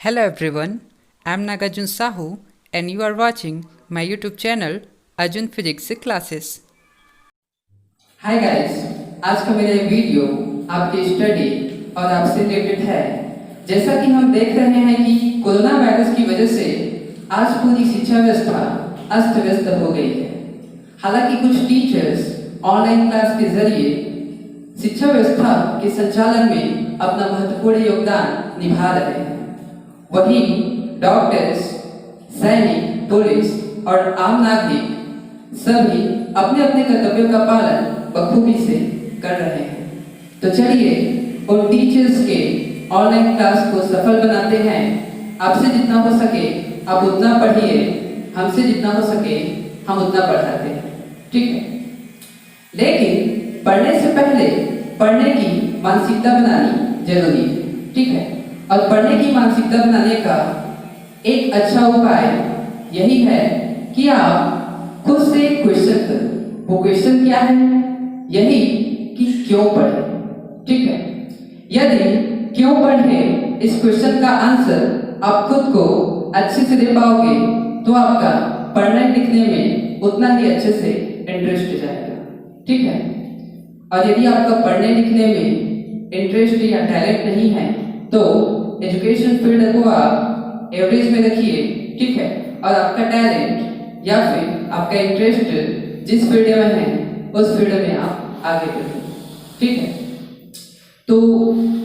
Hello everyone, I am Nagarjun Sahu and you are watching my YouTube channel Arjun Physics Classes. Hi guys, आज का मेरा ये video आपके study और आपसे रिलेटेड है। जैसा कि हम देख रहे हैं कि कोरोना वायरस की वजह से आज पूरी शिक्षा व्यवस्था अस्त व्यस्त हो गई है। हालांकि कुछ टीचर्स ऑनलाइन क्लास के जरिए शिक्षा व्यवस्था के संचालन में अपना महत्वपूर्ण योगदान निभा रहे हैं, वहीं डॉक्टर्स, सैनिक, पुलिस और आम नागरिक सभी अपने अपने कर्तव्यों का पालन बखूबी से कर रहे हैं। तो चलिए उन टीचर्स के ऑनलाइन क्लास को सफल बनाते हैं। आपसे जितना हो सके आप उतना पढ़िए, हमसे जितना हो सके हम उतना पढ़ाते हैं, ठीक है। लेकिन पढ़ने से पहले पढ़ने की मानसिकता बनानी जरूरी है, ठीक है। और पढ़ने की मानसिकता बनाने का एक अच्छा उपाय यही है कि आप खुद से क्वेश्चन करो। वो क्वेश्चन क्या है? यही कि क्यों पढ़े, ठीक है। यदि क्यों पढ़े इस क्वेश्चन का आंसर आप खुद को अच्छे से दे पाओगे तो आपका पढ़ने लिखने में उतना ही अच्छे से इंटरेस्ट जाएगा, ठीक है। और यदि आपका पढ़ने लिखने में इंटरेस्ट या टैलेंट नहीं है तो एजुकेशन फील्ड को आप एवरेज में रखिए, ठीक है। और आपका टैलेंट या फिर आपका इंटरेस्ट जिस फील्ड में है उस फील्ड में आप आगे बढ़िए, ठीक है। तो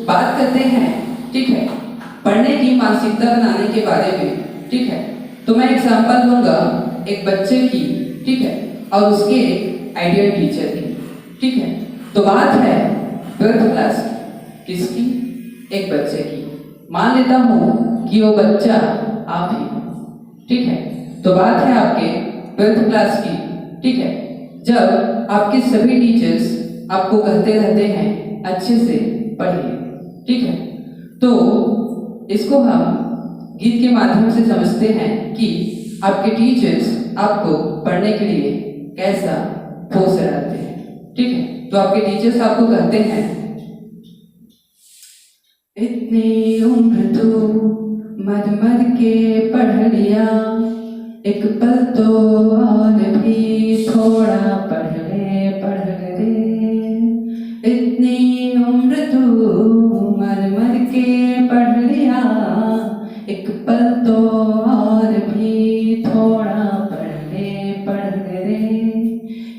बात करते हैं, ठीक है, पढ़ने की मानसिकता बनाने के बारे में, ठीक है। तो मैं एग्जांपल दूंगा एक बच्चे की, ठीक है, और उसके एक आइडियल टीचर की, ठीक है। तो बात है 12th क्लास की, किसकी? एक बच्चे की। मान लेता हूं कि वो बच्चा आप ही, ठीक है। तो बात है आपके 12th क्लास की, ठीक है। जब आपके सभी टीचर्स आपको कहते रहते हैं अच्छे से पढ़िए, ठीक है। तो इसको हम गीत के माध्यम से समझते हैं कि आपके टीचर्स आपको पढ़ने के लिए कैसा फोर्स कराते हैं, ठीक है। तो आपके टीचर्स आपको कहते हैं, इतनी उम्र तो मद मद के पढ़ लिया, एक पल तो और भी थोड़ा पढ़ ले रे। इतनी उम्र तो मद मद के पढ़ लिया, एक पल तो और भी थोड़ा पढ़ ले रे।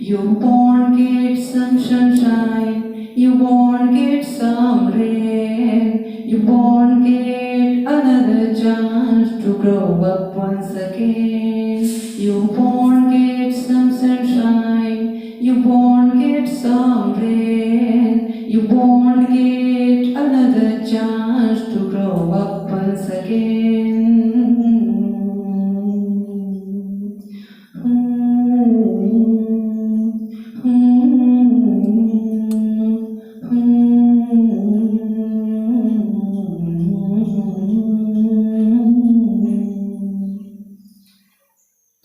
You won't get some sunshine, you won't get some rain, you won't get another chance to grow up once again. You won't get some sunshine, you won't get some rain, you won't get another chance to grow up once again.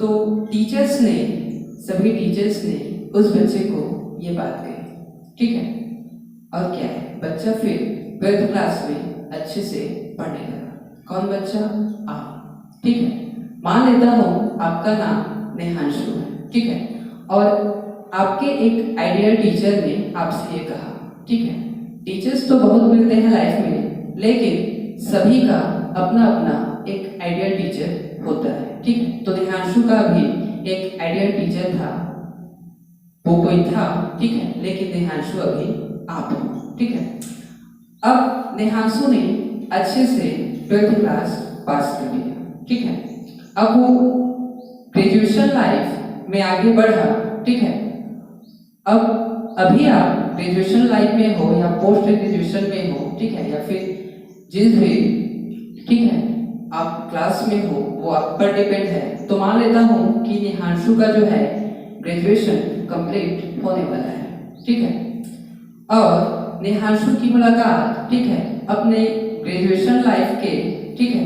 तो teachers ने, सभी teachers ने उस बच्चे को ये बात कही, ठीक है। और क्या है, बच्चा फिर 12th क्लास में अच्छे से पढ़ने लगा। कौन बच्चा? आप, ठीक है। मान लेता हूँ आपका नाम नेहांशु है, ठीक है। और आपके एक आइडियल टीचर ने आपसे ये कहा, ठीक है। टीचर्स तो बहुत मिलते हैं लाइफ में, लेकिन सभी का अपना अपना एक आइडियल टीचर होता है, ठीक है। तो नेहांशु का भी एक आइडियल टीचर था, वो कोई था, ठीक है। लेकिन नेहांशु अभी आप हो, ठीक है। अब नेहांशु ने अच्छे से 12th क्लास पास कर लिया, ठीक है। अब वो ग्रेजुएशन लाइफ में आगे बढ़ा, ठीक है। अब अभी आप ग्रेजुएशन लाइफ में हो या पोस्ट ग्रेजुएशन में हो, ठीक है, या फिर जिस भी, ठीक है, आप क्लास में हो, वो आप पर डिपेंड है। तो मान लेता हूँ कि नेहांशु का जो है ग्रेजुएशन कंप्लीट होने वाला है, ठीक है। और नेहांशु की मुलाकात, ठीक है, अपने ग्रेजुएशन लाइफ के, ठीक है,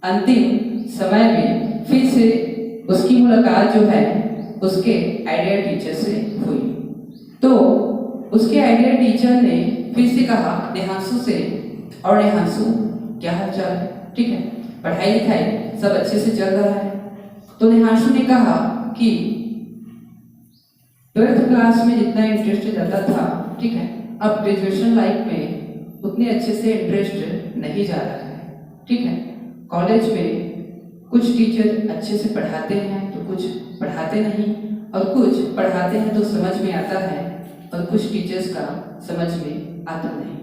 अंतिम समय में फिर से उसकी मुलाकात जो है उसके आइडियल टीचर से हुई। तो उसके आइडियल टीचर ने फिर से कहा नेहांशु से, और नेहांशु क्या हाल चाल है, ठीक है, पढ़ाई लिखाई सब अच्छे से चल रहा है। तो नेहांशु ने कहा कि 12th क्लास में जितना इंटरेस्ट जाता था, ठीक है, अब ग्रेजुएशन लाइफ में उतने अच्छे से इंटरेस्ट नहीं जा रहा है, ठीक है। कॉलेज में कुछ टीचर अच्छे से पढ़ाते हैं तो कुछ पढ़ाते नहीं, और कुछ पढ़ाते हैं तो समझ में आता है और कुछ टीचर्स का समझ में आता नहीं,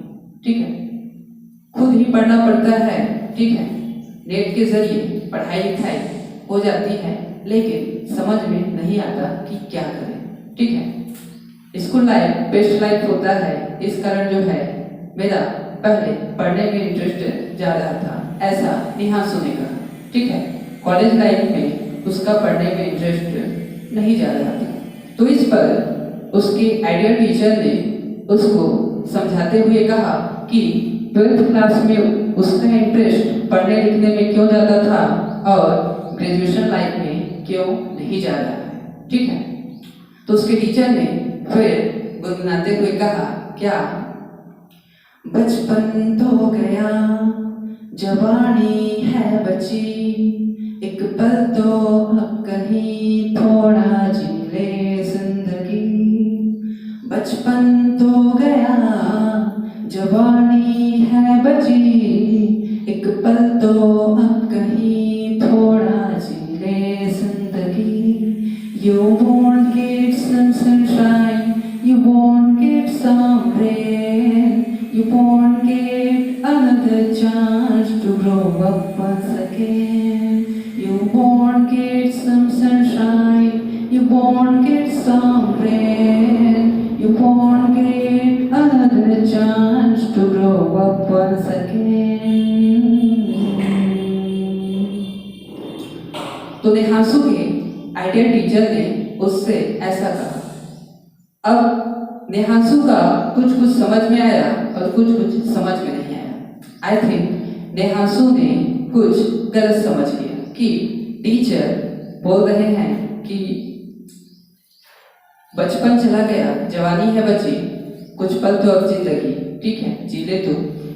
ठीक है। खुद ही पढ़ना पड़ता है, ठीक है, नेट के जरिए पढ़ाई लिखाई हो जाती है, लेकिन समझ में नहीं आता कि क्या करें, ठीक है। स्कूल लाइफ बेस्ट लाइफ होता है, इस कारण जो है मेरा पहले पढ़ने में इंटरेस्ट जा रहा था, ऐसा नेहांशु ने कहा, ठीक है। कॉलेज लाइफ में उसका पढ़ने में इंटरेस्ट नहीं जा रहा था। तो इस पर उसके आइडियल टीचर ने उसको समझाते हुए कहा कि 12th क्लास में उसका इंटरेस्ट पढ़ने लिखने में क्यों जाता था और ग्रेजुएशन लाइफ में क्यों नहीं जा रहा है, ठीक है। तो उसके टीचर ने फिर गुनगुनाते हुए कहा, क्या बचपन तो गया, जवानी है बची, एक पल तो अब कहीं थोड़ा जी ले जिंदगी। बचपन तो गया, जवानी है बची, एक पल तो अब कहीं थोड़ा जी ले जिंदगी। You won't get some sunshine, you won't get some rain, you won't get another chance to grow up once again. You won't get some sunshine, you won't get some rain, you won't get another chance to grow up once again. तो नेहांशु के ideal teacher ने उससे ऐसा कहा। अब नेहांशु का कुछ कुछ समझ में आया और कुछ कुछ समझ में नहीं आया। आई थिंक नेहांशु ने कुछ गलत समझ लिया कि टीचर बोल रहे हैं कि बचपन चला गया, जवानी है बची, कुछ पल तो अब जिंदगी, ठीक है, जी ले तू,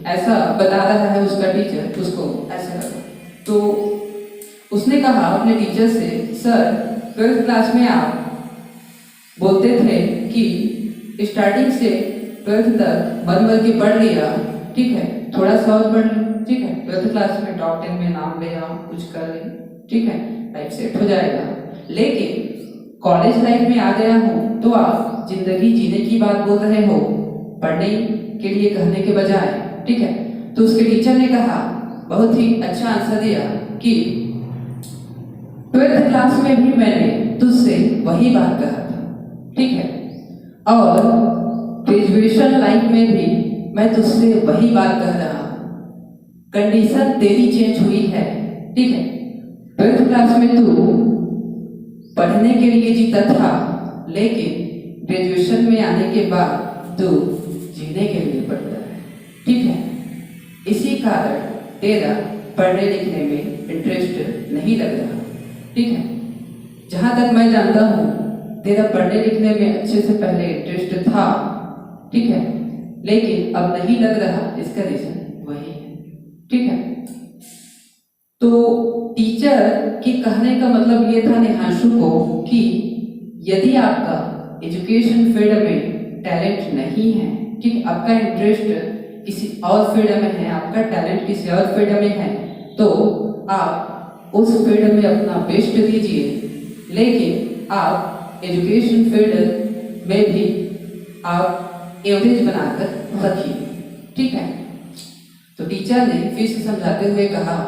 ऐसा बता रहा है उसका टीचर, उसको ऐसा लगा। तो उसने कहा अपने टीचर से, सर 12th क्लास में आप बोलते थे कि स्टार्टिंग से 12th तक मन भर के पढ़ लिया, ठीक है, थोड़ा सा और पढ़ लिया, ठीक है, 12th क्लास में टॉप 10 में नाम ले आओ, कुछ कर ले, ठीक है, लाइफ सेट हो जाएगा। लेकिन कॉलेज लाइफ में आ गया हूँ तो आप जिंदगी जीने की बात बोल रहे हो, पढ़ने के लिए कहने के बजाय, ठीक है। तो उसके टीचर ने कहा, बहुत ही अच्छा आंसर दिया कि 12th क्लास में भी मैंने तुझसे वही बात कहा था, ठीक है, और ग्रेजुएशन लाइफ में भी मैं तुझसे वही बात कह रहा हूँ। कंडीशन तेरी चेंज हुई है, ठीक है। 12th क्लास में तू पढ़ने के लिए जीता था, लेकिन ग्रेजुएशन में आने के बाद तू जीने के लिए पढ़ता है, ठीक है। इसी कारण तेरा पढ़ने लिखने में इंटरेस्ट नहीं लग रहा, ठीक है। जहां तक मैं जानता हूँ तेरा पढ़ने लिखने में अच्छे से पहले इंटरेस्ट था, ठीक है, लेकिन अब नहीं लग रहा, इसका रीजन वही है, ठीक है। तो टीचर के कहने का मतलब ये था नेहांशु को कि यदि आपका एजुकेशन फील्ड में टैलेंट नहीं है, ठीक, आपका इंटरेस्ट किसी और फील्ड में है, आपका टैलेंट किसी और फील्ड में है, तो आप उस फील्ड में अपना बेस्ट दीजिए, लेकिन आप एजुकेशन फील्ड में भी आप एवरेज बनाकर रखिए, ठीक है। तो टीचर ने फिर से समझाते हुए कहा,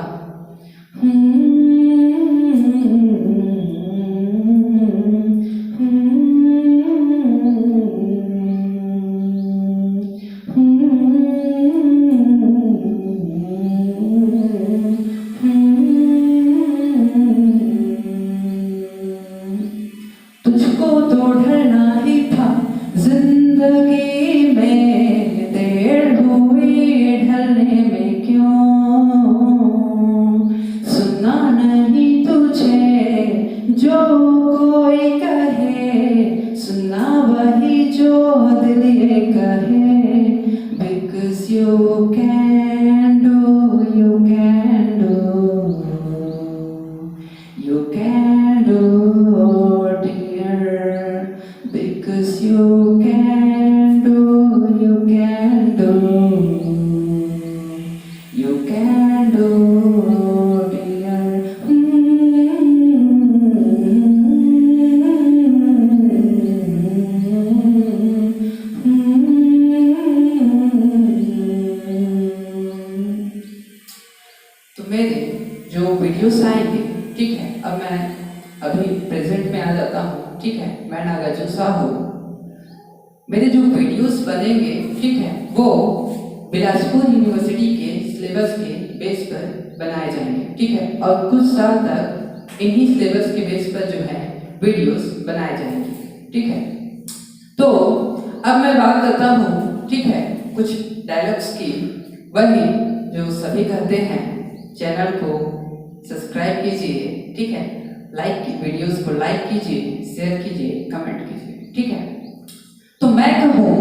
तुझको तो ढलना ही था जिंदगी में, देर हुई ढलने में क्यों, सुनना and oh dear. तो मेरे जो वीडियोस आएंगे, ठीक है, अब मैं अभी प्रेजेंट में आ जाता हूँ, ठीक है। मैं नागार्जुन साहू, मेरे जो वीडियोस बनेंगे, ठीक है, वो बिलासपुर यूनिवर्सिटी के सिलेबस के बेस पर बनाए जाएंगे, ठीक है। और कुछ साल तक इन्हीं सिलेबस के बेस पर जो है वीडियोस बनाए जाएंगे, ठीक है। तो अब मैं बात करता हूँ, ठीक है, कुछ डायलॉग्स की। वही जो सभी कहते हैं, चैनल को सब्सक्राइब कीजिए, ठीक है, लाइक की वीडियोस को लाइक कीजिए, शेयर कीजिए, कमेंट कीजिए, ठीक है। तो मैं कहूँ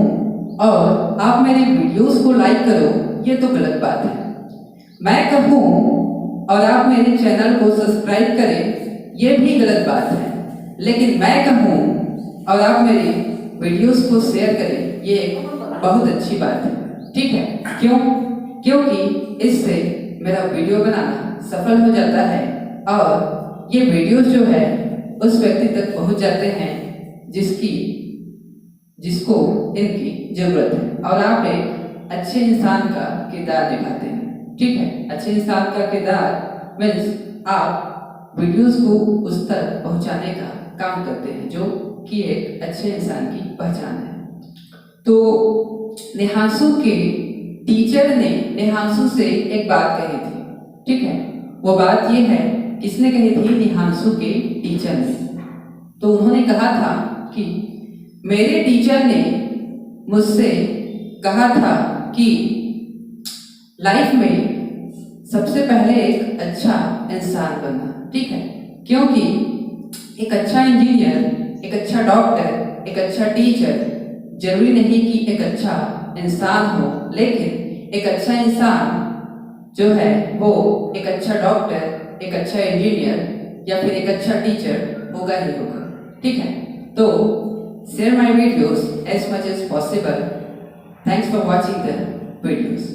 और आप मेरे वीडियोस को लाइक करो, ये तो गलत बात है। मैं कहूँ और आप मेरे चैनल को सब्सक्राइब करें, ये भी गलत बात है। लेकिन मैं कहूँ और आप मेरे वीडियोस को शेयर करें, ये एक बहुत अच्छी बात है, ठीक है। क्यों? क्योंकि इससे मेरा वीडियो बनाना सफल हो जाता है और ये वीडियोस जो है उस व्यक्ति तक पहुंच जाते हैं जिसको इनकी जरूरत है। और आप एक अच्छे इंसान का किरदार निभाते हैं, ठीक है। अच्छे इंसान का किरदार मीन्स आप वीडियोस को उस तक पहुंचाने का काम करते हैं, जो कि एक अच्छे इंसान की पहचान है। तो नेहांशु के टीचर ने नेहांशु से एक बात कही थी, ठीक है। वो बात ये है, किसने कही थी? नेहांशु के टीचर ने। तो उन्होंने कहा था कि मेरे टीचर ने मुझसे कहा था कि लाइफ में सबसे पहले एक अच्छा इंसान बनना, ठीक है। क्योंकि एक अच्छा इंजीनियर, एक अच्छा डॉक्टर, एक अच्छा टीचर जरूरी नहीं कि एक अच्छा इंसान हो, लेकिन एक अच्छा इंसान जो है वो एक अच्छा डॉक्टर, एक अच्छा इंजीनियर या फिर एक अच्छा टीचर होगा ही होगा, ठीक है। तो share my videos as much as possible. Thanks for watching the videos.